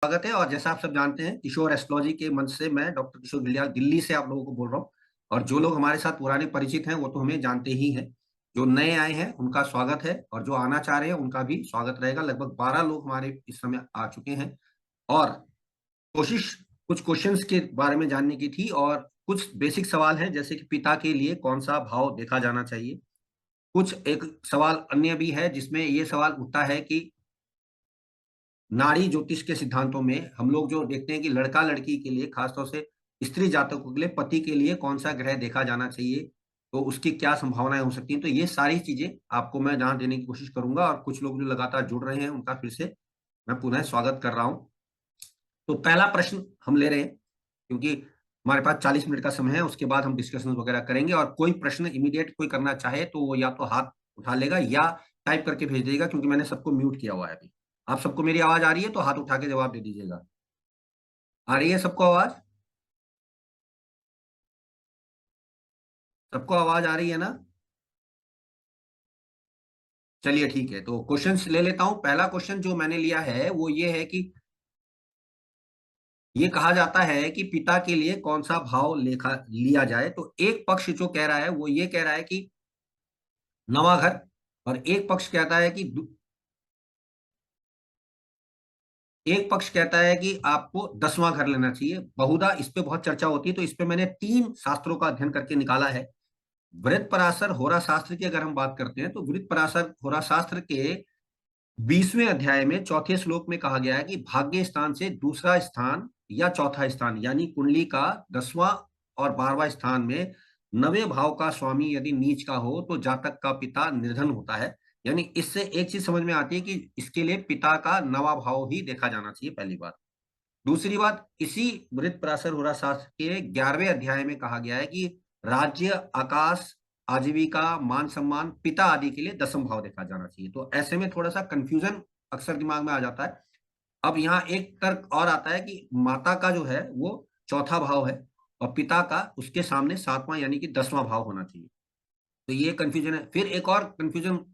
स्वागत है। और जैसा आप सब जानते हैं, किशोर एस्ट्रोलॉजी के मंच से मैं डॉक्टर किशोर गिलियाल दिल्ली से आप लोगों को बोल रहा हूँ। और जो लोग हमारे साथ पुराने परिचित हैं वो तो हमें जानते ही हैं। जो नए आए हैं उनका स्वागत है, और जो आना चाह रहे हैं उनका भी स्वागत रहेगा। लगभग 12 लोग हमारे इस समय आ चुके हैं। और कोशिश कुछ क्वेश्चंस के बारे में जानने की थी, और कुछ बेसिक सवाल हैं, जैसे कि पिता के लिए कौन सा भाव देखा जाना चाहिए। कुछ एक सवाल अन्य भी है जिसमें ये सवाल उठता है कि नाड़ी ज्योतिष के सिद्धांतों में हम लोग जो देखते हैं कि लड़का लड़की के लिए, खासतौर से स्त्री जातकों के लिए, पति के लिए कौन सा ग्रह देखा जाना चाहिए, तो उसकी क्या संभावनाएं हो सकती हैं। तो ये सारी चीजें आपको मैं जहां देने की कोशिश करूंगा। और कुछ लोग जो लगातार जुड़ रहे हैं उनका फिर से मैं पुनः स्वागत कर रहा हूं। तो पहला प्रश्न हम ले रहे हैं, क्योंकि हमारे पास 40 मिनट का समय है। उसके बाद हम डिस्कशन वगैरह करेंगे, और कोई प्रश्न इमीडिएट कोई करना चाहे तो वो या तो हाथ उठा लेगा या टाइप करके भेज देगा, क्योंकि मैंने सबको म्यूट किया हुआ है अभी। आप सबको मेरी आवाज आ रही है तो हाथ उठा के जवाब दे दीजिएगा। आ रही है सबको आवाज? सबको आवाज आ रही है ना? चलिए ठीक है, तो क्वेश्चंस ले लेता हूं। पहला क्वेश्चन जो मैंने लिया है वो ये है कि ये कहा जाता है कि पिता के लिए कौन सा भाव लेखा लिया जाए। तो एक पक्ष जो कह रहा है वो ये कह रहा है कि नवा घर, और एक पक्ष कहता है कि आपको 10वां घर लेना चाहिए। बहुधा इस पे बहुत चर्चा होती है, तो इस पे मैंने 3 शास्त्रों का अध्ययन करके निकाला है। वृत्त पराशर होरा शास्त्र की अगर हम बात करते हैं, तो वृत्त पराशर होरा शास्त्र के 20वें अध्याय में चौथे श्लोक में कहा गया है कि भाग्य स्थान से दूसरा स्थान या चौथा स्थान, यानी कुंडली का 10वां और 12वां स्थान में नवे भाव का स्वामी यदि नीच का हो तो जातक का पिता निर्धन होता है। यानी इससे एक चीज समझ में आती है कि इसके लिए पिता का नवा भाव ही देखा जाना चाहिए, पहली बात। दूसरी बात, इसी मृत पराशर होरा शास्त्र के 11वें अध्याय में कहा गया है कि राज्य, आकाश, आजीविका, मान सम्मान, पिता आदि के लिए 10वां भाव देखा जाना चाहिए। तो ऐसे में थोड़ा सा कंफ्यूजन अक्सर दिमाग में आ जाता है। अब यहाँ एक तर्क और आता है कि माता का जो है वो चौथा भाव है, और पिता का उसके सामने 7वां यानी कि 10वां भाव होना चाहिए। तो ये कंफ्यूजन है। फिर एक और कंफ्यूजन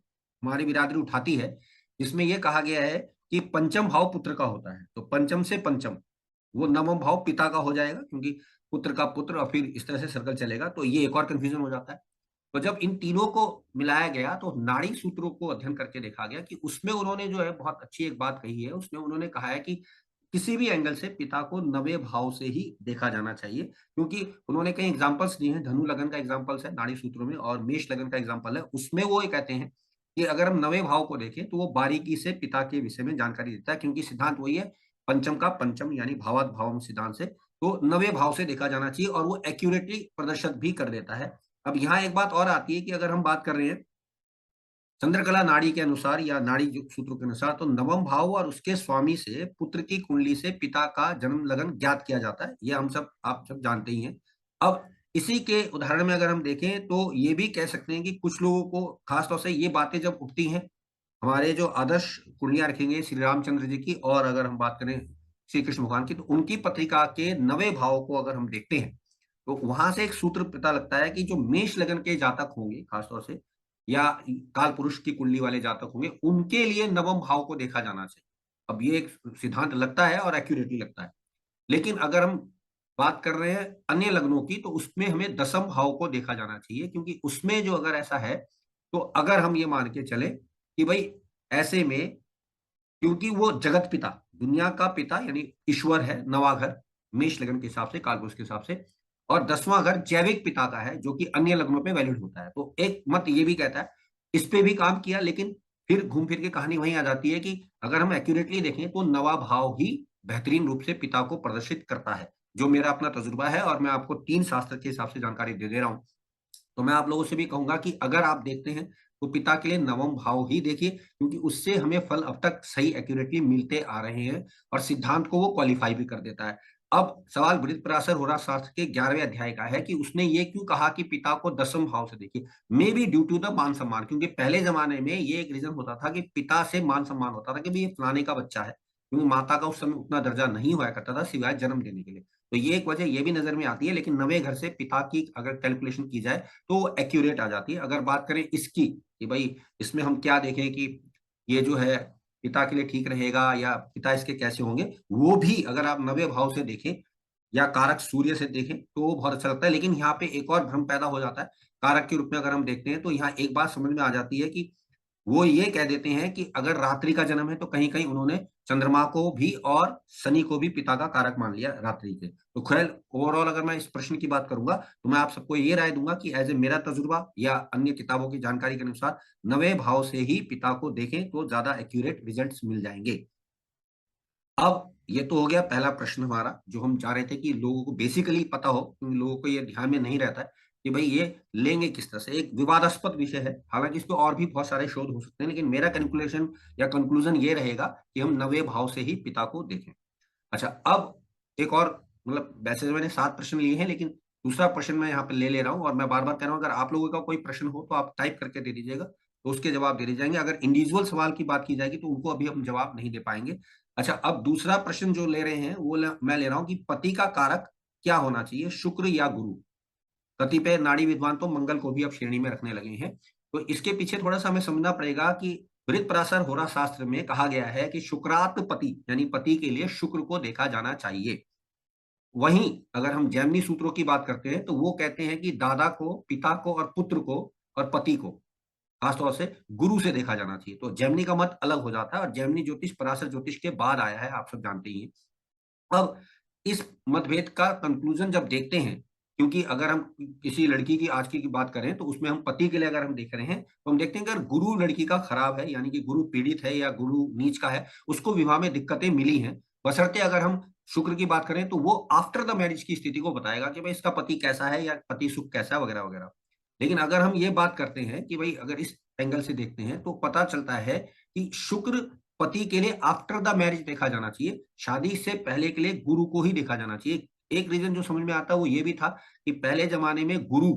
हमारी बिरादरी उठाती है, जिसमें यह कहा गया है कि पंचम भाव पुत्र का होता है, तो पंचम से पंचम वो नवम भाव पिता का हो जाएगा, क्योंकि पुत्र का पुत्र, और फिर इस तरह से सर्कल चलेगा। तो ये एक और कंफ्यूजन हो जाता है। तो जब इन तीनों को मिलाया गया तो नाड़ी सूत्रों को अध्ययन करके देखा गया कि उसमें उन्होंने जो है बहुत अच्छी एक बात कही है। उसमें उन्होंने कहा है कि किसी भी एंगल से पिता को नवे भाव से ही देखा जाना चाहिए, क्योंकि उन्होंने कई एग्जांपल्स दिए हैं। धनु लगन का एग्जांपल्स है नाड़ी सूत्रों में, और मेष लगन का एग्जांपल है। उसमें वो ये कहते हैं कि अगर हम नवे भाव को देखें तो वो बारीकी से पिता के विषय में जानकारी देता है, क्योंकि सिद्धांत वही है, पंचम का पंचम यानी भावात भावम सिद्धांत से। तो नवे भाव से देखा जाना चाहिए, और वो एक्यूरेटली प्रदर्शित भी कर देता है। अब यहाँ एक बात और आती है कि अगर हम बात कर रहे हैं चंद्रकला नाड़ी के अनुसार या नाड़ी सूत्रों के अनुसार, तो नवम भाव और उसके स्वामी से पुत्र की कुंडली से पिता का जन्म लगन ज्ञात किया जाता है। ये हम सब आप सब जानते ही हैं। अब इसी के उदाहरण में अगर हम देखें तो ये भी कह सकते हैं कि कुछ लोगों को खासतौर से ये बातें जब उठती हैं, हमारे जो आदर्श कुंडलियां रखेंगे श्री रामचंद्र जी की, और अगर हम बात करें श्री कृष्ण भगवान की, तो उनकी पत्रिका के नवे भाव को अगर हम देखते हैं तो वहां से एक सूत्र पता लगता है कि जो मेष लगन के जातक होंगे खासतौर से, या काल पुरुष की कुंडली वाले जातक होंगे, उनके लिए नवम भाव को देखा जाना चाहिए। अब ये एक सिद्धांत लगता है और एक्यूरेटली लगता है। लेकिन अगर हम बात कर रहे हैं अन्य लग्नों की, तो उसमें हमें 10वें भाव को देखा जाना चाहिए, क्योंकि उसमें जो अगर ऐसा है, तो अगर हम ये मान के चले कि भाई ऐसे में, क्योंकि वो जगत पिता, दुनिया का पिता यानी ईश्वर है, नवा घर मेष लगन के हिसाब से, कालपुरुष के हिसाब से, और 10वां घर जैविक पिता का है, जो कि अन्य लग्नों पे वैलिड होता है। तो एक मत ये भी कहता है, इस पे भी काम किया, लेकिन फिर घूम फिर के कहानी वहीं आ जाती है कि अगर हम एक्यूरेटली देखें तो नवा भाव ही बेहतरीन रूप से पिता को प्रदर्शित करता है, जो मेरा अपना तजुर्बा है। और मैं आपको 3 शास्त्र के हिसाब से जानकारी दे दे रहा हूं। तो मैं आप लोगों से भी कहूंगा कि अगर आप देखते हैं तो पिता के लिए नवम भाव ही देखिए, क्योंकि उससे हमें फल अब तक सही एक्यूरेटली मिलते आ रहे हैं, और सिद्धांत को वो क्वालिफाई भी कर देता है। अब सवाल वृत्त पराशर होरा शास्त्र के 11वें अध्याय का है कि उसने ये क्यों कहा कि पिता को 10वें भाव से देखिए। May be due to the मान सम्मान, क्योंकि पहले जमाने में ये एक रीजन होता था कि पिता से मान सम्मान होता था कि भाई ये फलाने का बच्चा है, क्योंकि माता का उस समय उतना दर्जा नहीं हुआ करता था सिवाय जन्म देने के लिए। तो ये एक वजह ये भी नजर में आती है। लेकिन नवे घर से पिता की अगर कैलकुलेशन की जाए तो एक्यूरेट आ जाती है। अगर बात करें इसकी कि भाई इसमें हम क्या देखें कि ये जो है पिता के लिए ठीक रहेगा या पिता इसके कैसे होंगे, वो भी अगर आप नवे भाव से देखें या कारक सूर्य से देखें तो वो बहुत अच्छा लगता है। लेकिन यहाँ पे एक और भ्रम पैदा हो जाता है, कारक के रूप में अगर हम देखते हैं तो यहाँ एक बात समझ में आ जाती है कि वो ये कह देते हैं कि अगर रात्रि का जन्म है तो कहीं कहीं उन्होंने चंद्रमा को भी और शनि को भी पिता का कारक मान लिया रात्रि के। तो खैर ओवरऑल अगर मैं इस प्रश्न की बात करूंगा तो मैं आप सबको ये राय दूंगा कि एज ए मेरा तजुर्बा या अन्य किताबों की जानकारी के अनुसार नवे भाव से ही पिता को देखें तो ज्यादा एक्यूरेट रिजल्ट्स मिल जाएंगे। अब ये तो हो गया पहला प्रश्न हमारा, जो हम चाह रहे थे कि लोगों को बेसिकली पता हो, क्योंकि लोगों को ये ध्यान में नहीं रहता है कि भाई ये लेंगे किस तरह से। एक विवादास्पद विषय है, हालांकि इस पे और भी बहुत सारे शोध हो सकते हैं, लेकिन मेरा कैलकुलेशन या कंक्लूजन ये रहेगा कि हम नवे भाव से ही पिता को देखें। अच्छा, अब एक और, मतलब वैसे तो मैंने 7 प्रश्न लिए हैं, लेकिन दूसरा प्रश्न मैं यहाँ पे ले ले रहा हूँ, और मैं बार बार कह रहा हूँ अगर आप लोगों का कोई प्रश्न हो तो आप टाइप करके दे दीजिएगा, तो उसके जवाब दे दिए जाएंगे। अगर इंडिविजुअल सवाल की बात की जाएगी तो उनको अभी हम जवाब नहीं दे पाएंगे। अच्छा, अब दूसरा प्रश्न जो ले रहे हैं वो मैं ले रहा हूँ कि पति का कारक क्या होना चाहिए, शुक्र या गुरु। कतिपय नाड़ी विद्वान तो मंगल को भी अब श्रेणी में रखने लगे हैं। तो इसके पीछे थोड़ा सा हमें समझना पड़ेगा कि वृत्तपराशर होरा शास्त्र में कहा गया है कि शुक्रात पति, यानी पति के लिए शुक्र को देखा जाना चाहिए। वहीं अगर हम जैमिनी सूत्रों की बात करते हैं तो वो कहते हैं कि दादा को, पिता को और पुत्र को और पति को खासतौर से गुरु से देखा जाना चाहिए। तो जैमिनी का मत अलग हो जाता है, और जैमिनी ज्योतिष पराशर ज्योतिष के बाद आया है, आप सब जानते ही हैं। अब इस मतभेद का कंक्लूजन जब देखते हैं, क्योंकि अगर हम किसी लड़की की आज की बात करें तो उसमें हम पति के लिए अगर हम देख रहे हैं तो हम देखते हैं कि अगर गुरु लड़की का खराब है, यानी कि गुरु पीड़ित है या गुरु नीच का है, उसको विवाह में दिक्कतें मिली हैं। बशर्ते अगर हम शुक्र की बात करें तो वो आफ्टर द मैरिज की स्थिति को बताएगा कि भाई इसका पति कैसा है या पति सुख कैसा है वगैरह वगैरह। लेकिन अगर हम ये बात करते हैं कि भाई अगर इस एंगल से देखते हैं तो पता चलता है कि शुक्र पति के लिए आफ्टर द मैरिज देखा जाना चाहिए, शादी से पहले के लिए गुरु को ही देखा जाना चाहिए। एक रीजन जो समझ में आता है वो ये भी था कि पहले जमाने में गुरु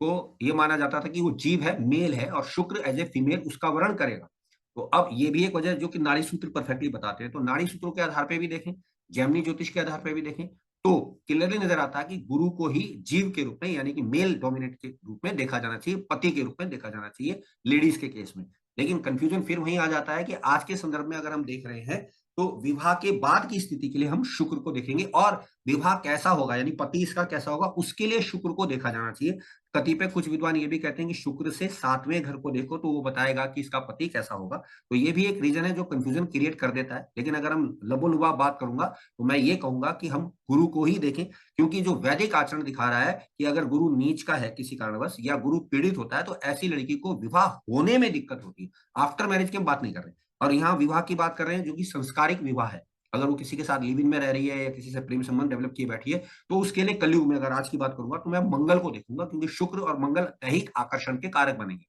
को ये माना जाता था कि वो जीव है, मेल है, और शुक्र एज ए फीमेल उसका वर्ण करेगा। तो अब ये भी एक वजह है जो कि नाड़ी सूत्र परफेक्टली बताते हैं। तो नाड़ी सूत्रों के आधार पर भी देखें, जैमिनी ज्योतिष के आधार पर भी देखें, तो क्लियरली नजर आता है कि गुरु को ही जीव के रूप में, यानी कि मेल डोमिनेट के रूप में देखा जाना चाहिए, पति के रूप में देखा जाना चाहिए लेडीज के केस में। लेकिन कंफ्यूजन फिर वहीं आ जाता है कि आज के संदर्भ में अगर हम देख रहे हैं तो विवाह के बाद की स्थिति के लिए हम शुक्र को देखेंगे, और विवाह कैसा होगा यानी पति इसका कैसा होगा उसके लिए शुक्र को देखा जाना चाहिए। कतिपय कुछ विद्वान ये भी कहते हैं कि शुक्र से 7वें घर को देखो तो वो बताएगा कि इसका पति कैसा होगा। तो ये भी एक रीजन है जो कंफ्यूजन क्रिएट कर देता है। लेकिन अगर हम लबोलुबा बात करूंगा तो मैं ये कहूंगा कि हम गुरु को ही देखें, क्योंकि जो वैदिक आचरण दिखा रहा है कि अगर गुरु नीच का है किसी कारणवश या गुरु पीड़ित होता है तो ऐसी लड़की को विवाह होने में दिक्कत होती है। आफ्टर मैरिज की हम बात नहीं कर रहे, और यहाँ विवाह की बात कर रहे हैं जो कि संस्कारिक विवाह है। अगर वो किसी के साथ लिव इन में रह रही है या किसी से प्रेम संबंध डेवलप किए बैठी है तो उसके लिए कलयुग में अगर आज की बात करूंगा तो मैं मंगल को देखूंगा, क्योंकि शुक्र और मंगल दैहिक आकर्षण के कारक बनेंगे।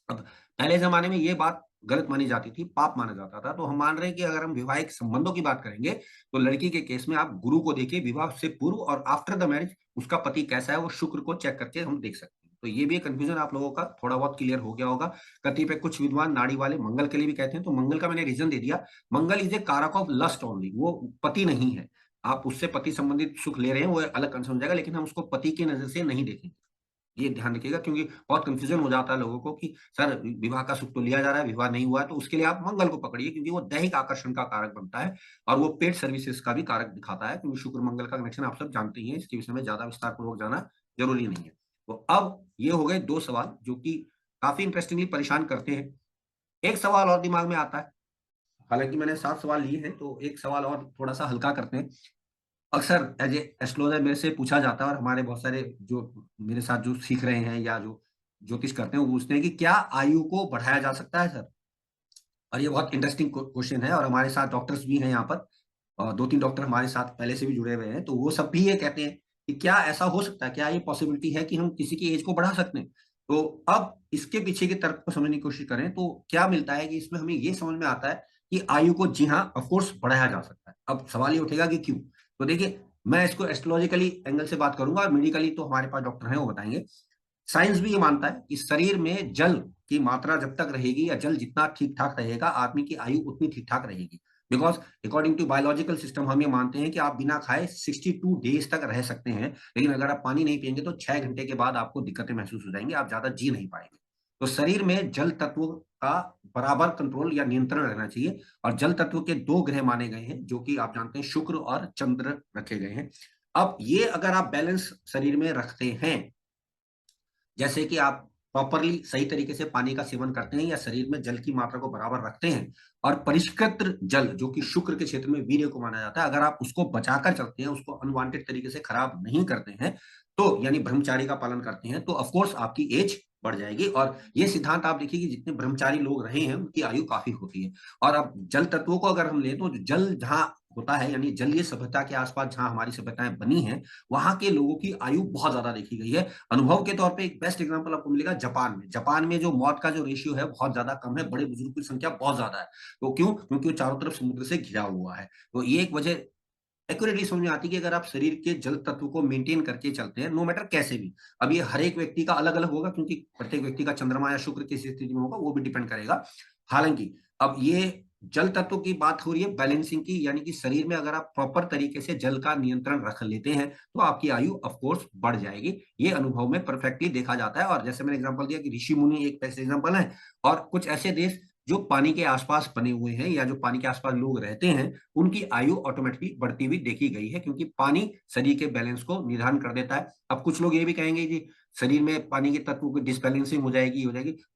अब पहले जमाने में ये बात गलत मानी जाती थी, पाप माना जाता था। तो हम मान रहे हैं कि अगर हम वैवाहिक संबंधों की बात करेंगे तो लड़की के केस में आप गुरु को देखिए विवाह से पूर्व, और आफ्टर द मैरिज उसका पति कैसा है वो शुक्र को चेक करके हम देख सकते हैं। तो ये भी कंफ्यूजन आप लोगों का थोड़ा बहुत क्लियर हो गया होगा। कतिपय कुछ विद्वान नाड़ी वाले मंगल के लिए भी कहते हैं, तो मंगल का मैंने रीजन दे दिया। मंगल इज ए कारक ऑफ लस्ट ओनली, वो पति नहीं है। आप उससे पति संबंधित सुख ले रहे हैं वो अलग कंसर्न हो जाएगा, लेकिन हम उसको पति की नजर से नहीं देखेंगे। ये ध्यान रखिएगा, क्योंकि बहुत कंफ्यूजन हो जाता है लोगों को कि सर विवाह का सुख तो लिया जा रहा है, विवाह नहीं हुआ है, तो उसके लिए आप मंगल को पकड़िए क्योंकि वो दैहिक आकर्षण का कारक बनता है, और वो पेड सर्विसेज का भी कारक दिखाता है, क्योंकि शुक्र मंगल का कनेक्शन आप सब जानते ही हैं। इसके विषय में ज्यादा विस्तार पूर्वक जाना जरूरी नहीं है। तो अब ये हो गए 2 सवाल जो कि काफी इंटरेस्टिंगली परेशान करते हैं। एक सवाल और दिमाग में आता है, हालांकि मैंने 7 सवाल लिए हैं तो एक सवाल और थोड़ा सा हल्का करते हैं। अक्सर एज ए एस्ट्रोलॉजर मेरे से पूछा जाता है, और हमारे बहुत सारे जो मेरे साथ जो सीख रहे हैं या जो ज्योतिष करते हैं वो पूछते हैं कि क्या आयु को बढ़ाया जा सकता है सर। और ये बहुत इंटरेस्टिंग क्वेश्चन है, और हमारे साथ डॉक्टर्स भी हैं यहाँ पर, और 2-3 डॉक्टर हमारे साथ पहले से भी जुड़े हुए हैं, तो वो सब भी ये कहते हैं कि क्या ऐसा हो सकता है, क्या ये पॉसिबिलिटी है कि हम किसी की एज को बढ़ा सकते हैं। तो अब इसके पीछे के तर्क को समझने की कोशिश करें तो क्या मिलता है कि इसमें हमें ये समझ में आता है कि आयु को जी हाँ ऑफकोर्स बढ़ाया जा सकता है। अब सवाल ये उठेगा कि क्यों। तो देखिए, मैं इसको एस्ट्रोलॉजिकली एंगल से बात करूंगा, और मेडिकली तो हमारे पास डॉक्टर हैं वो बताएंगे। साइंस भी ये मानता है कि शरीर में जल की मात्रा जब तक रहेगी या जल जितना ठीक ठाक रहेगा आदमी की आयु उतनी ठीक ठाक रहेगी। Because according to biological system हम ये मानते हैं कि आप बिना खाए 62 डेज तक रह सकते हैं, लेकिन अगर आप पानी नहीं पियेंगे तो 6 घंटे के बाद आपको दिक्कतें महसूस हो जाएंगी, आप ज्यादा जी नहीं पाएंगे। तो शरीर में जल तत्व का बराबर कंट्रोल या नियंत्रण रहना चाहिए। और जल तत्व के दो ग्रह माने गए हैं, जो कि आप जानते हैं शुक्र और चंद्र रखे गए हैं। अब ये अगर आप बैलेंस शरीर में रखते हैं, जैसे कि आप प्रॉपरली सही तरीके से पानी का सेवन करते हैं या शरीर में जल की मात्रा को बराबर रखते हैं, और परिष्कृत जल जो कि शुक्र के क्षेत्र में वीर्य को माना जाता है, अगर आप उसको बचाकर चलते हैं, उसको अनवांटेड तरीके से खराब नहीं करते हैं, तो यानी ब्रह्मचारी का पालन करते हैं, तो ऑफकोर्स आपकी एज बढ़ जाएगी। और ये सिद्धांत आप देखिए कि जितने ब्रह्मचारी लोग रहे हैं उनकी आयु काफी होती है। और अब जल तत्वों को अगर हम लें तो जल जहां होता है, यानी जलीय सभ्यता के आसपास जहां हमारी सभ्यताएं बनी हैं, वहां के लोगों की आयु बहुत ज्यादा देखी गई है। अनुभव के तौर पे एक बेस्ट एग्जांपल आपको मिलेगा जापान में। जापान में जो मौत का जो रेशियो है बहुत ज्यादा कम है, बड़े बुजुर्ग की संख्या बहुत ज्यादा है। तो क्यों? क्योंकि वो चारों तरफ समुद्र से घिरा हुआ है। तो ये एक वजह एक्यूरेटली समझ में आती है कि अगर आप शरीर के जल तत्व को मेंटेन करके चलते हैं, नो मैटर कैसे भी। अब ये हर एक व्यक्ति का अलग अलग होगा, क्योंकि प्रत्येक व्यक्ति का चंद्रमा या शुक्र किस स्थिति में होगा वो भी डिपेंड करेगा। हालांकि अब ये जल तत्व की बात हो रही है बैलेंसिंग की, यानी कि शरीर में अगर आप प्रॉपर तरीके से जल का नियंत्रण रख लेते हैं तो आपकी आयु ऑफ कोर्स बढ़ जाएगी। ये अनुभव में परफेक्टली देखा जाता है। और जैसे मैंने एग्जांपल दिया कि ऋषि मुनि एक बेस्ट एग्जांपल है, और कुछ ऐसे देश जो पानी के आसपास बने हुए हैं या जो पानी के आसपास लोग रहते हैं, उनकी आयु ऑटोमेटिकली बढ़ती हुई देखी गई है, क्योंकि पानी शरीर के बैलेंस को निर्धारण कर देता है। अब कुछ लोग ये भी कहेंगे कि शरीर में पानी के तत्वों की डिसबैलेंसिंग हो जाएगी,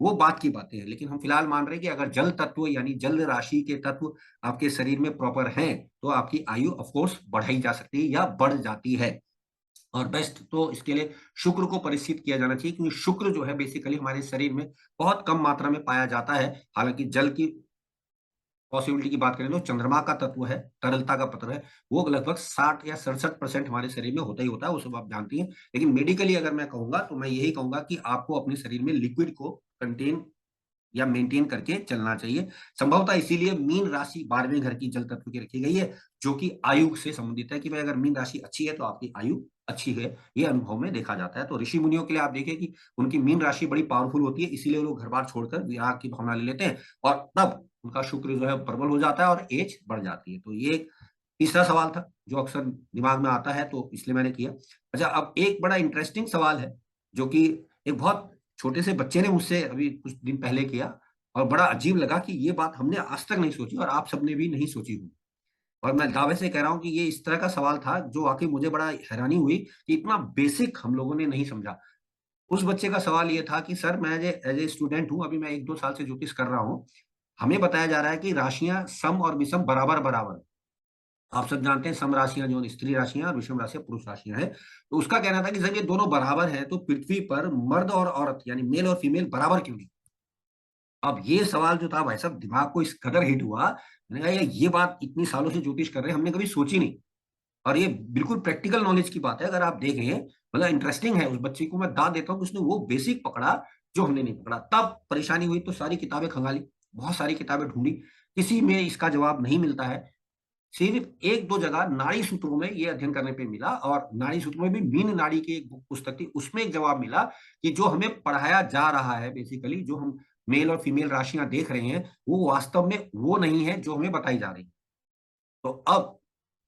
वो बात की बातें हैं। लेकिन हम फिलहाल मान रहे हैं कि अगर जल तत्व यानी जल राशि के तत्व आपके शरीर में प्रॉपर हैं, तो आपकी आयु ऑफकोर्स बढ़ाई जा सकती है या बढ़ जाती है। और बेस्ट तो इसके लिए शुक्र को परिचित किया जाना चाहिए, क्योंकि शुक्र जो है बेसिकली हमारे शरीर में बहुत कम मात्रा में पाया जाता है। हालांकि जल की पॉसिबिलिटी की बात करें तो चंद्रमा का तत्व है, तरलता का तत्व है, वो लगभग 60 या 67% हमारे शरीर में होता ही होता है, वो सब आप जानती हैं। लेकिन मेडिकली अगर मैं कहूंगा तो मैं यही कहूंगा कि आपको अपने शरीर में लिक्विड को कंटेन या मेंटेन करके चलना चाहिए। संभवतः इसीलिए मीन राशि 12वें घर की जल तत्व की रखी गई है, जो कि आयु से संबंधित है कि भाई अगर मीन राशि अच्छी है तो आपकी आयु अच्छी है। ये अनुभव में देखा जाता है। तो ऋषि मुनियों के लिए आप देखिए कि उनकी मीन राशि बड़ी पावरफुल होती है, इसीलिए वो लोग घर बार छोड़कर विवाह की भावना ले लेते हैं, और तब उनका शुक्र जो है प्रबल हो जाता है और एज बढ़ जाती है। तो ये एक तीसरा सवाल था जो अक्सर दिमाग में आता है, तो इसलिए मैंने किया। अच्छा, अब एक बड़ा इंटरेस्टिंग सवाल है जो कि एक बहुत छोटे से बच्चे ने मुझसे अभी कुछ दिन पहले किया, और बड़ा अजीब लगा कि ये बात हमने आज तक नहीं सोची और आप सबने भी नहीं सोची होगी। और मैं दावे से कह रहा हूं कि ये इस तरह का सवाल था जो वाकई मुझे बड़ा हैरानी हुई कि इतना बेसिक हम लोगों ने नहीं समझा। उस बच्चे का सवाल ये था कि सर, मैं एज ए स्टूडेंट हूं, अभी मैं 1-2 साल से ज्योतिष कर रहा हूँ। हमें बताया जा रहा है कि राशियां सम और विषम बराबर बराबर। आप सब जानते हैं सम राशियां जो स्त्री राशियां और विषम राशियां पुरुष राशियां हैं। तो उसका कहना था कि सर ये दोनों बराबर हैं, तो पृथ्वी पर मर्द और औरत यानी मेल और फीमेल बराबर क्यों नहीं? अब ये सवाल जो था भाई साहब, दिमाग को इस कदर हिट हुआ, मैंने कहा यार ये बात इतनी सालों से ज्योतिष कर रहे हैं, हमने कभी सोची नहीं। और ये बिल्कुल प्रैक्टिकल नॉलेज की बात है, अगर आप देखें, मतलब इंटरेस्टिंग है। उस बच्चे को मैं दाद देता हूँ कि उसने वो बेसिक पकड़ा जो हमने नहीं पकड़ा। तब परेशानी हुई तो सारी किताबें खंगाली, बहुत सारी किताबें ढूंढी, किसी में इसका जवाब नहीं मिलता है। सिर्फ एक दो जगह नाड़ी सूत्रों में ये अध्ययन करने पे मिला, और नाड़ी सूत्रों में भी मीन नाड़ी की एक पुस्तक थी, उसमें एक जवाब मिला कि जो हमें पढ़ाया जा रहा है, बेसिकली जो हम मेल और फीमेल राशियां देख रहे हैं, वो वास्तव में वो नहीं है जो हमें बताई जा रही है। तो अब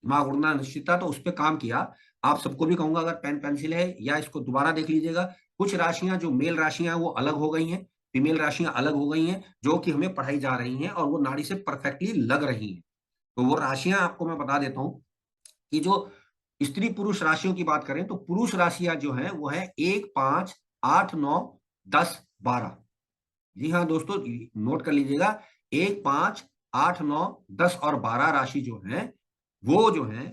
दिमाग उड़ना निश्चित था, तो उस पर काम किया। आप सबको भी कहूंगा अगर पेन पेंसिल है या इसको दोबारा देख लीजिएगा। कुछ राशियां जो मेल राशियां हैं वो अलग हो गई हैं, फीमेल राशियां अलग हो गई हैं, जो कि हमें पढ़ाई जा रही हैं और वो नाड़ी से परफेक्टली लग रही हैं। तो वो राशियां आपको मैं बता देता हूं कि जो स्त्री पुरुष राशियों की बात करें तो पुरुष राशियां जो है वो है 1, 5, 8, 9, 10, 12। जी हाँ दोस्तों, नोट कर लीजिएगा। 1, 5, 8, 9, 10 और 12 राशि जो है वो जो है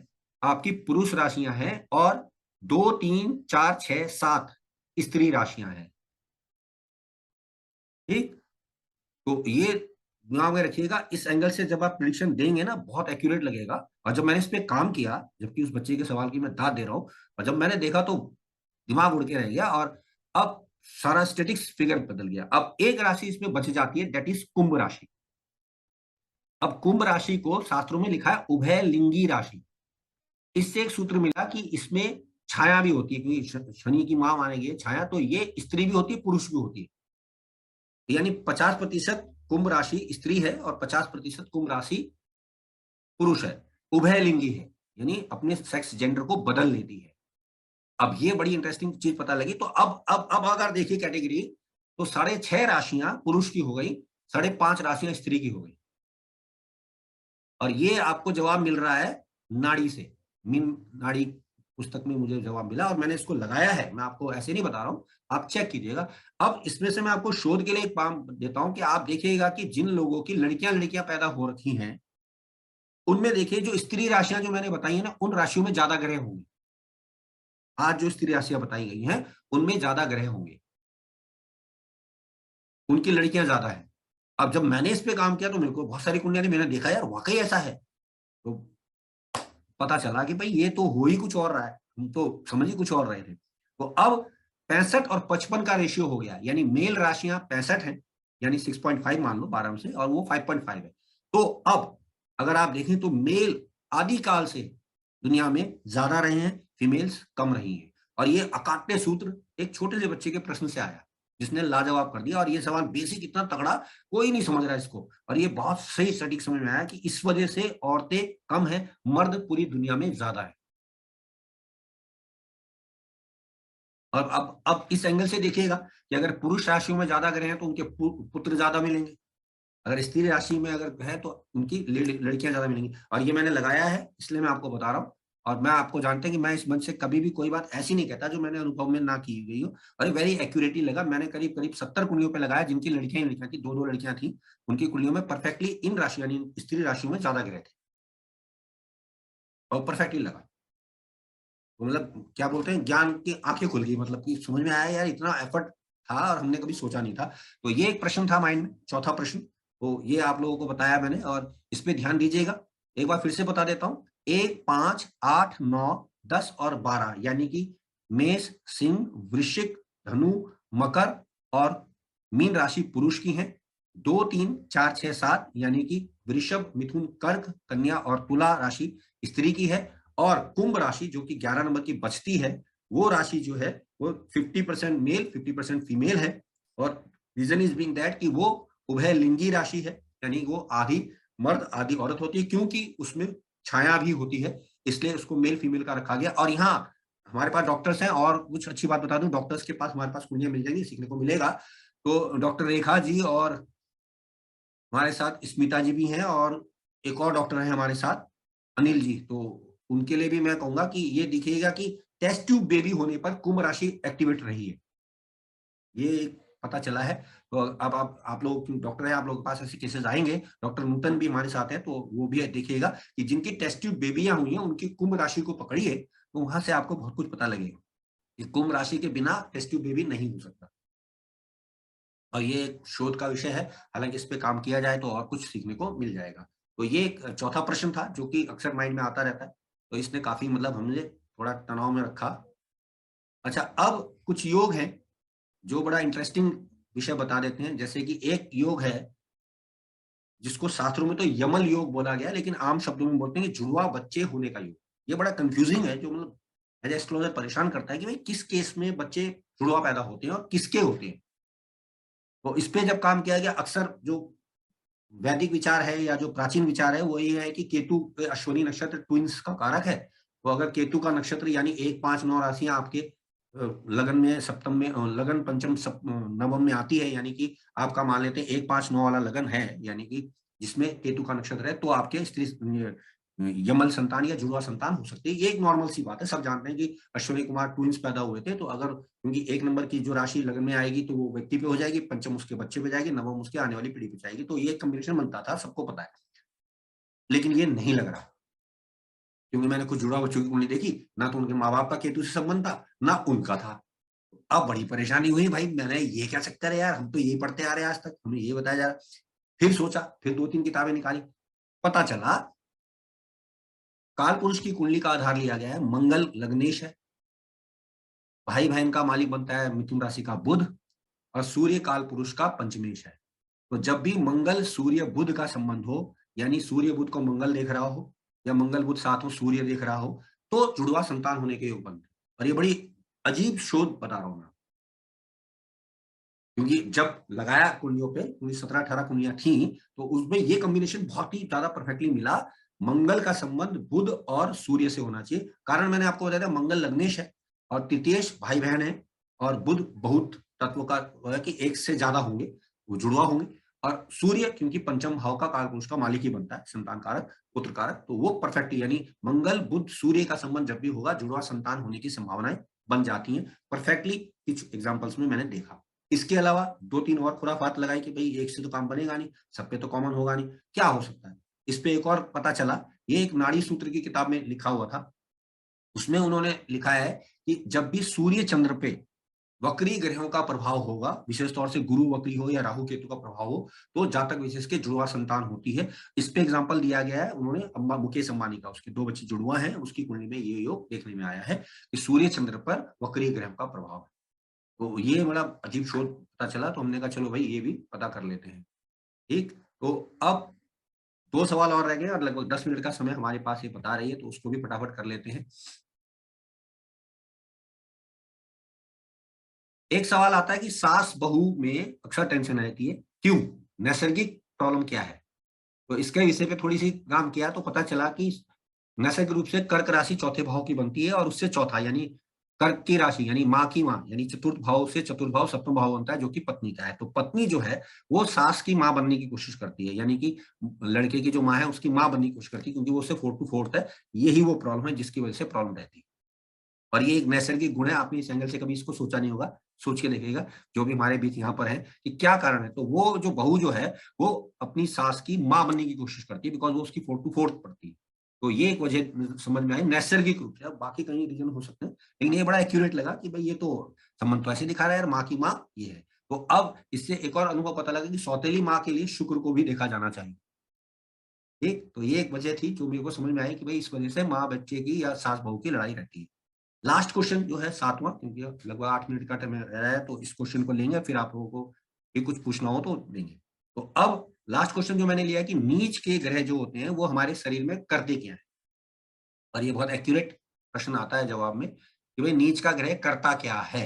आपकी पुरुष राशियां हैं, और 2, 3, 4, 6, 7 स्त्री राशियां हैं। ठीक, तो ये दिमाग में रखिएगा। इस एंगल से जब आप प्रिडिक्शन देंगे ना, बहुत एक्यूरेट लगेगा। और जब मैंने इस पे काम किया, जबकि उस बच्चे के सवाल की मैं दाद दे रहा हूं, और जब मैंने देखा तो दिमाग उड़ के रह गया। और अब सारा स्टेटिक्स फिगर बदल गया। अब एक राशि इसमें बच जाती है, दैट इज कुंभ राशि। अब कुंभ राशि को शास्त्रों में लिखा है उभय लिंगी राशि। इससे एक सूत्र मिला कि इसमें छाया भी होती है, क्योंकि शनि की मां मानी गई है छाया, तो ये स्त्री भी होती है पुरुष भी होती है। यानी 50% कुंभ राशि स्त्री है और 50% कुंभ राशि पुरुष है, उभय लिंगी है, यानी अपने सेक्स जेंडर को बदल लेती है। अब ये बड़ी इंटरेस्टिंग चीज पता लगी। तो अब अगर देखिए कैटेगरी, तो 6.5 राशियां पुरुष की हो गई, 5.5 राशियां स्त्री की हो गई। और ये आपको जवाब मिल रहा है नाड़ी से, मीन नाड़ी पुस्तक में मुझे जवाब मिला, और मैंने इसको लगाया है, मैं आपको ऐसे नहीं बता रहा हूं, आप चेक कीजिएगा। अब इसमें से मैं आपको शोध के लिए एक काम देता हूं कि आप देखिएगा कि जिन लोगों की लड़कियां लड़कियां पैदा हो रखी हैं, उनमें देखिए जो स्त्री राशियां जो मैंने बताई है ना, उन राशियों में ज्यादा ग्रह होंगे। आज जो स्त्री राशियां बताई गई हैं उनमें ज्यादा ग्रह होंगे, उनकी लड़कियां ज्यादा है। अब जब मैंने इस पे काम किया तो मेरे को बहुत सारी कुंडलियां थी, मैंने देखा यार वाकई ऐसा है। तो पता चला कि भाई ये तो हो ही कुछ और रहा है, हम तो समझ ही कुछ और रहे थे। तो अब 65 और 55 का रेशियो हो गया, यानी मेल राशियां 65 है, यानी 6.5 मान लो 12 में से, और वो 5.5 है। तो अब अगर आप देखें तो मेल आदिकाल से दुनिया में ज्यादा रहे हैं, फीमेल्स कम रही हैं। और ये अकाट्य सूत्र एक छोटे से बच्चे के प्रश्न से आया, जिसने लाजवाब कर दिया। और ये सवाल बेसिक इतना तगड़ा, कोई नहीं समझ रहा इसको, और ये बहुत सही सटीक समझ में आया कि इस वजह से औरतें कम है, मर्द पूरी दुनिया में ज्यादा है। और अब इस एंगल से देखिएगा कि अगर पुरुष राशियों में ज्यादा ग्रह हैं तो उनके पुत्र ज्यादा मिलेंगे, अगर स्त्री राशि में अगर है तो उनकी लड़कियां ज्यादा मिलेंगी। और ये मैंने लगाया है, इसलिए मैं आपको बता रहा हूँ। और मैं आपको जानते हैं कि मैं इस मंच से कभी भी कोई बात ऐसी नहीं कहता जो मैंने अनुभव में ना की गई हो। और वेरी एक्यूरेटली लगा, मैंने करीब करीब 70 कुंडलियों पे लगाया जिनकी लड़कियां ही लड़कियां थी, दो दो लड़कियां थी, उनकी कुंडलियों में परफेक्टली इन राशि यानी स्त्री राशियों में ज्यादा ग्रह थे, और परफेक्टली लगा। तो मतलब क्या बोलते हैं, ज्ञान की आंखें खुल गई, मतलब कि समझ में आया यार इतना एफर्ट था और हमने कभी सोचा नहीं था। तो ये एक प्रश्न था माइंड में, चौथा प्रश्न। तो ये आप लोगों को बताया मैंने, और इस पे ध्यान दीजिएगा। एक बार फिर से बता देता हूँ, 1, 5, 8, 9, 10 और 12, यानी कि मेष, सिंह, वृश्चिक, धनु, मकर और मीन राशि पुरुष की है। 2, 3, 4, 6, 7 यानी कि वृषभ, मिथुन, कर्क, कन्या और तुला राशि स्त्री की है। और कुंभ राशि जो कि 11 नंबर की बचती है, वो राशि जो है वो 50% मेल 50% फीमेल है। और रीजन इज बीइंग दैट कि वो उभय लिंगी राशि है, यानी वो आधी मर्द आधी औरत होती है, क्योंकि उसमें छाया भी होती है, इसलिए उसको मेल फीमेल का रखा गया। और यहाँ हमारे पास डॉक्टर्स हैं, और कुछ अच्छी बात बता दूं, डॉक्टर्स के पास हमारे पास कुंडलियां मिल जाएंगी, सीखने को मिलेगा। तो डॉक्टर रेखा जी और हमारे साथ स्मिता जी भी हैं, और एक और डॉक्टर है हमारे साथ, अनिल जी। तो उनके लिए भी मैं कहूंगा कि ये दिखेगा कि टेस्ट ट्यूब बेबी होने पर कुंभ राशि एक्टिवेट रही है, ये पता चला है। तो अब आप लोग डॉक्टर हैं, आप लोगों के पास ऐसे केसेस आएंगे, डॉक्टर नूतन भी हमारे साथ हैं, तो वो भी देखिएगा कि जिनकी टेस्ट ट्यूब बेबियां हुई हैं उनकी कुंभ राशि को पकड़िए, तो वहां से आपको बहुत कुछ पता लगेगा कि कुंभ राशि के बिना टेस्ट ट्यूब बेबी नहीं हो सकता। और ये एक शोध का विषय है, हालांकि इस पे काम किया जाए तो और कुछ सीखने को मिल जाएगा। तो ये एक चौथा प्रश्न था जो कि अक्सर माइंड में आता रहता है, तो इसने काफी मतलब हमने थोड़ा तनाव में रखा। अच्छा, अब कुछ योग हैं जो बड़ा इंटरेस्टिंग विषय बता देते हैं। जैसे कि एक योग है जिसको शास्त्रों में तो यमल योग बोला गया, लेकिन आम शब्दों में बोलते हैं कि जुड़वा बच्चे होने का योग। ये बड़ा कंफ्यूजिंग है, जो मतलब एज एस्ट्रोलॉजर परेशान करता है कि भाई किस केस में बच्चे जुड़वा पैदा होते हैं और किसके होते हैं। तो इस पे जब काम किया गया, अक्सर जो वैदिक विचार है या जो प्राचीन विचार है वो ये है कि केतु अश्विनी नक्षत्र ट्विंस का कारक है। तो अगर केतु का नक्षत्र यानी 1, 5, 9 राशियां आपके लगन में, सप्तम में, लगन पंचम नवम में आती है, यानी कि आपका मान लेते हैं 1, 5, 9 वाला लगन है, यानी कि जिसमें केतु का नक्षत्र है, तो आपके स्त्री यमल संतान या जुड़वा संतान हो सकती है। ये एक नॉर्मल सी बात है, सब जानते हैं कि अश्विनी कुमार ट्विंस पैदा हुए थे। तो अगर क्योंकि 1 नंबर की जो राशि लगन में आएगी तो वो व्यक्ति पे हो जाएगी, पंचम उसके बच्चे पे जाएगी, नवम उसके आने वाली पीढ़ी पे जाएगी, तो ये कॉम्बिनेशन बनता था, सबको पता है। लेकिन ये नहीं लग रहा, क्योंकि मैंने कुछ जुड़ा बच्चों की कुंडली देखी, ना तो उनके माँ बाप का केतु से संबंध था, ना उनका था। अब बड़ी परेशानी हुई भाई, मैंने ये क्या चक्कर है यार, हम तो ये पढ़ते आ रहे हैं, आज तक हमें ये बताया जा रहा। फिर सोचा, फिर 2-3 किताबें निकाली, पता चला काल पुरुष की कुंडली का आधार लिया गया है, मंगल लग्नेश है, भाई बहन का मालिक बनता है मिथुन राशि का बुध, और सूर्य काल पुरुष का पंचमेश है। तो जब भी मंगल सूर्य बुध का संबंध हो, यानी सूर्य बुध को मंगल देख रहा हो या मंगल बुध साथ में सूर्य देख रहा हो, तो जुड़वा संतान होने के योग बनते हैं। और ये बड़ी अजीब शोध बता रहा हूं मैं, क्योंकि जब लगाया कुंडलियों पे, क्योंकि 17-18 कुंडलियां थी, तो उसमें ये कॉम्बिनेशन बहुत ही ज्यादा परफेक्टली मिला। मंगल का संबंध बुध और सूर्य से होना चाहिए। कारण मैंने आपको बताया था, मंगल लग्नेश है और तृतीयेश भाई बहन है, और बुध बहुत तत्व का है कि एक से ज्यादा होंगे, वो जुड़वा होंगे। और सूर्य क्योंकि पंचम भाव का कारक उसका मालिक ही बनता है, संतान कारक, पुत्र कारक, तो वो परफेक्ट, यानी मंगल बुध सूर्य का संबंध जब भी होगा जुड़वा संतान होने की संभावनाएं बन जाती हैं परफेक्टली। कुछ एग्जांपल्स में मैंने देखा। इसके अलावा दो तीन और खुराफात लगाई कि भाई एक से तो काम बनेगा नहीं, सब पे तो कॉमन होगा नहीं, क्या हो सकता है। इस पे एक और पता चला, ये एक नाड़ी सूत्र की किताब में लिखा हुआ था, उसमें उन्होंने लिखा है कि जब भी सूर्य चंद्र पे वक्री ग्रहों का प्रभाव होगा, विशेष तौर से गुरु वक्री हो या राहु केतु का प्रभाव हो, तो जातक विशेष के जुड़वा संतान होती है। इस पे एग्जांपल दिया गया है उन्होंने मुकेश अंबानी का, उसके दो बच्चे जुड़वा हैं, उसकी कुंडली में ये योग देखने में आया है कि सूर्य चंद्र पर वक्री ग्रह का प्रभाव है। तो ये बड़ा अजीब शोध पता चला, तो हमने कहा चलो भाई ये भी पता कर लेते हैं। ठीक, तो अब दो सवाल और रह गए और लगभग 10 मिनट का समय हमारे पास ये बता रही है, तो उसको भी फटाफट कर लेते हैं। एक सवाल आता है कि सास बहू में अक्सर टेंशन रहती है, क्यों, नैसर्गिक प्रॉब्लम क्या है। तो इसके विषय पे थोड़ी सी काम किया तो पता चला कि नैसर्गिक रूप से कर्क राशि चौथे भाव की बनती है, और उससे चौथा यानी कर्क की राशि यानी माँ की माँ, यानी चतुर्थ भाव से चतुर्थ भाव सप्तम भाव बनता है जो कि पत्नी का है। तो पत्नी जो है वो सास की माँ बनने की कोशिश करती है, यानी कि लड़के की जो माँ है उसकी माँ बनने की कोशिश करती है, क्योंकि वो उससे 4 to 4 है। यही वो प्रॉब्लम है जिसकी वजह से प्रॉब्लम रहती है, और ये एक नैसर्गिक गुण है। आपने इस एंगल से कभी इसको सोचा नहीं होगा, सोच के देखिएगा जो भी हमारे बीच यहाँ पर है कि क्या कारण है। तो वो जो बहू जो है वो अपनी सास की माँ बनने की कोशिश करती है, बिकॉज वो उसकी 4 to 4 पड़ती है। तो ये एक वजह समझ में आई नैसर्गिक रूप से। अब बाकी कहीं रीजन हो सकते हैं, लेकिन ये बड़ा एक्यूरेट लगा कि भाई ये तो संबंध तो ऐसे दिखा रहा है यार, माँ की माँ ये है। तो अब इससे एक और अनुभव पता लगा कि सौतेली माँ के लिए शुक्र को भी देखा जाना चाहिए। ठीक, तो ये एक वजह थी जो मेरे को समझ में आई कि भाई इस वजह से माँ बच्चे की या सास बहू की लड़ाई रहती है। लास्ट क्वेश्चन जो है सातवां, क्योंकि लगभग 8 मिनट का टाइम रह रहा है, तो इस क्वेश्चन को लेंगे, फिर आप लोगों को भी कुछ पूछना हो तो देंगे। तो अब लास्ट क्वेश्चन जो मैंने लिया है कि नीच के ग्रह जो होते हैं वो हमारे शरीर में करते क्या है। और ये बहुत एक्यूरेट प्रश्न आता है जवाब में कि भाई नीच का ग्रह करता क्या है।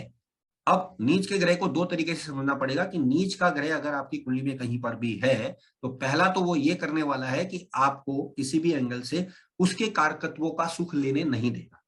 अब नीच के ग्रह को दो तरीके से समझना पड़ेगा कि नीच का ग्रह अगर आपकी कुंडली में कहीं पर भी है, तो पहला तो वो ये करने वाला है कि आपको किसी भी एंगल से उसके कारकत्वों का सुख लेने नहीं देगा।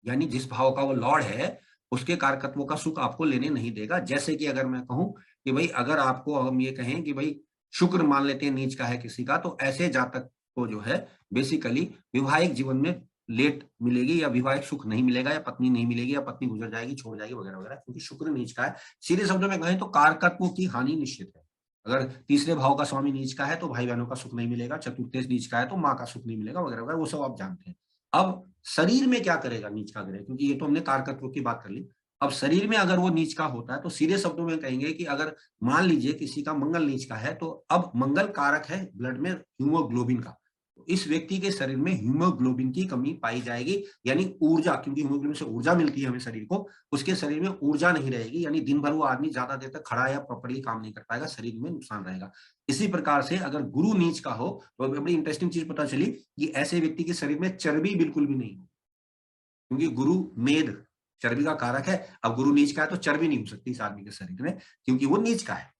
यानी जिस भाव का वो लॉर्ड है उसके कारकत्वों का सुख आपको लेने नहीं देगा। जैसे कि अगर मैं कहूं कि भाई अगर आपको हम ये कहें कि भाई शुक्र मान लेते हैं नीच का है किसी का, तो ऐसे जातक को जो है बेसिकली वैवाहिक जीवन में लेट मिलेगी, या वैवाहिक सुख नहीं मिलेगा, या पत्नी नहीं मिलेगी, या पत्नी गुजर जाएगी, छोड़ जाएगी वगैरह वगैरह, क्योंकि शुक्र नीच का है। सीधे शब्दों में कहें तो कारकत्वों की हानि निश्चित है। अगर तीसरे भाव का स्वामी नीच का है तो भाई बहनों का सुख नहीं मिलेगा, चतुर्थ नीच का है तो माँ का सुख नहीं मिलेगा वगैरह वगैरह, वो सब आप जानते हैं। अब शरीर में क्या करेगा नीच का ग्रह, क्योंकि ये तो हमने कारकत्व की बात कर ली। अब शरीर में अगर वो नीच का होता है तो सीधे शब्दों में कहेंगे कि अगर मान लीजिए किसी का मंगल नीच का है, तो अब मंगल कारक है ब्लड में हीमोग्लोबिन का, तो इस व्यक्ति के शरीर में हीमोग्लोबिन की कमी पाई जाएगी, यानी ऊर्जा, क्योंकि हीमोग्लोबिन से ऊर्जा मिलती है हमें शरीर को, उसके शरीर में ऊर्जा नहीं रहेगी, यानी दिन भर वो आदमी ज्यादा देर तक खड़ा या प्रॉपरली काम नहीं कर पाएगा, शरीर में नुकसान रहेगा। इसी प्रकार से अगर गुरु नीच का हो तो बड़ी इंटरेस्टिंग चीज पता चली कि ऐसे व्यक्ति के शरीर में चर्बी बिल्कुल भी नहीं हो, क्योंकि गुरु मेद चर्बी का कारक है। अब गुरु नीच का है तो चर्बी नहीं हो सकती इस आदमी के शरीर में, क्योंकि वो नीच का है।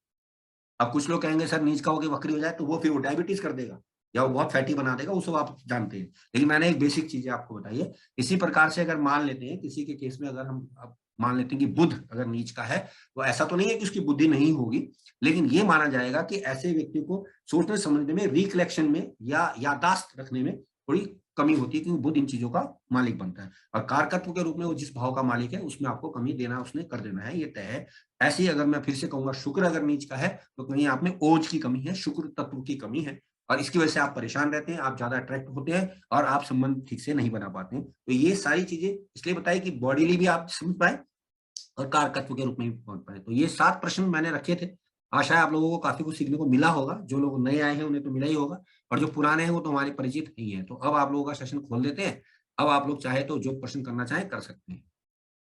अब कुछ लोग कहेंगे सर नीच का होकर वक्री हो जाए तो वो फिर वो डायबिटीज कर देगा या वो बहुत फैटी बना देगा, वो सब आप जानते हैं, लेकिन मैंने एक बेसिक चीजें आपको बताई है। इसी प्रकार से अगर मान लेते हैं किसी के केस में, अगर हम अब मान लेते हैं कि बुध अगर नीच का है, तो ऐसा तो नहीं है कि उसकी बुद्धि नहीं होगी, लेकिन ये माना जाएगा कि ऐसे व्यक्ति को सोचने समझने में, रिकलेक्शन में या यादाश्त रखने में थोड़ी कमी होती है, क्योंकि बुध इन चीजों का मालिक बनता है, और कारकत्व के रूप में वो जिस भाव का मालिक है उसमें आपको कमी देना उसने कर देना है, ये तय है। ऐसे ही अगर मैं फिर से कहूंगा शुक्र अगर नीच का है तो कहीं आप में ओज की कमी है, शुक्र तत्व की कमी है, और इसकी वजह से आप परेशान रहते हैं, आप ज्यादा अट्रैक्ट होते हैं और आप संबंध ठीक से नहीं बना पाते हैं। तो ये सारी चीजें इसलिए बताई कि बॉडीली भी आप समझ पाए और कारकत्व के रूप में भी पहुंच पाए। तो ये 7 प्रश्न मैंने रखे थे। आशा है आप लोगों को काफी कुछ सीखने को मिला होगा, जो लोग नए आए हैं उन्हें तो मिला ही होगा, और जो पुराने हैं वो तो हमारे परिचित ही हैं। तो अब आप लोगों का सेशन खोल देते हैं। अब आप लोग चाहे तो जो प्रश्न करना चाहें कर सकते हैं।